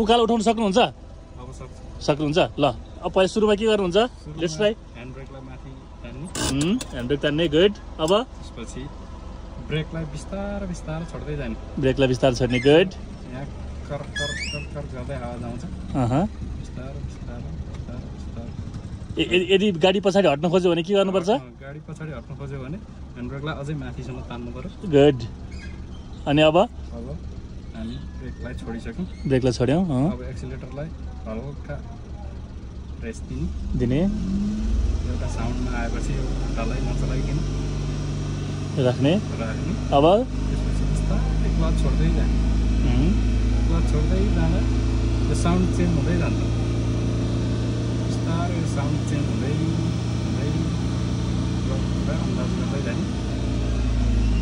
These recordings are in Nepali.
उकालो उठाउन सक्नुहुन्छ? अब सक्नुहुन्छ। ल अब पहिला सुरुमा के गर्नुहुन्छ? Let's try. ह्यान्ड ब्रेकलाई माथि तान्ने। ह्यान्ड ब्रेक तान्ने। गुड। अब त्यसपछि ब्रेकलाई बिस्तारै बिस्तारै छोड्दै जाने। ब्रेकलाई बिस्तारै छोड्ने। गुड। यहाँ कर कर कर कर गर्दै आवाज आउँछ। बिस्तारै बिस्तारै बिस्तारै बिस्तारै। यदि गाडी पछाडि हट्न खोज्यो भने के गर्नुपर्छ? गाडी पछाडि हट्न खोज्यो भने ह्यान्ड ब्रेकलाई अझै माथिसम्म तान्नु पर्यो। गुड। अनि अब हामी ब्रेकलाई छोडिसक्यौँ। ब्रेकलाई छोड्यौँ। अब एक्सिलेटरलाई हल्का प्रेस दिने। एउटा साउन्डमा आएपछि खुट्टालाई नचलाइकन राख्ने। अब त्यसपछि बिस्तारै क्लच छोड्दै जाने। क्लच छोड्दै जाँदा यो साउन्ड चेन्ज हुँदै जान्छ। बिस्तारै यो साउन्ड चेन्ज हुँदै हुँदै पुरा अन्दाज गर्दै जाने।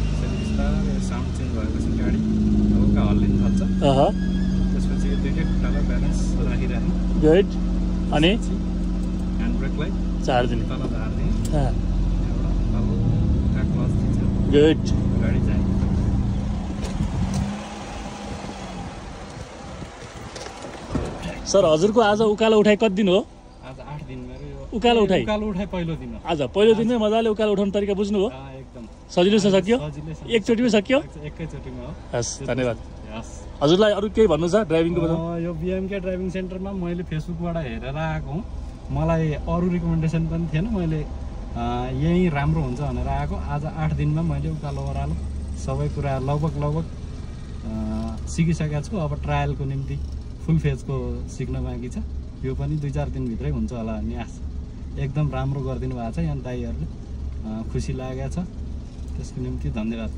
त्यसरी बिस्तारै यो साउन्ड चेन्ज भएपछि गाडी हल्का हल्लिन थाल्छ। त्यसपछि यो दुईटै खुट्टालाई ब्यालेन्स राखिराख्ने। गुड। अनि ह्यान्ड ब्रेकलाई झार्दिने। तल झार्ने। एउटा हल्का क्लच दिन्छ। गुड। गाडी जाने। सर हजुरको आज उकालो उठाइ कति दिन हो? आज 8 दिन मेरो यो उकालो उठाइ पहिलो दिन हो। आज पहिलो दिनमै मजाले उकालो उठाउने तरिका बुझ्नु हो? एकदम सजिलो छ। सक्यो? एकचोटिमै सक्यो? एकैचोटिमा हो। हस् धन्यवाद। हस्। हजुरलाई अरू केही भन्नु छ ड्राइभिङको बारेमा? यो बिएमके ड्राइभिङ सेन्टरमा मैले फेसबुकबाट हेरेर आएको हुँ। मलाई अरू रिकमेन्डेसन पनि थिएन। मैले यही राम्रो हुन्छ भनेर आएको। आज 8 दिनमा मैले उकालो ओह्रालो सबै कुरा लगभग सिकिसकेको छु। अब ट्रायलको निम्ति फुल फेजको सिक्न बाँकी छ। यो पनि 2-4 दिनभित्रै हुन्छ होला भन्ने आश। एकदम राम्रो गरिदिनु भएको छ यहाँ दाइहरूले। खुसी लागेको छ। त्यसको निम्ति धन्यवाद।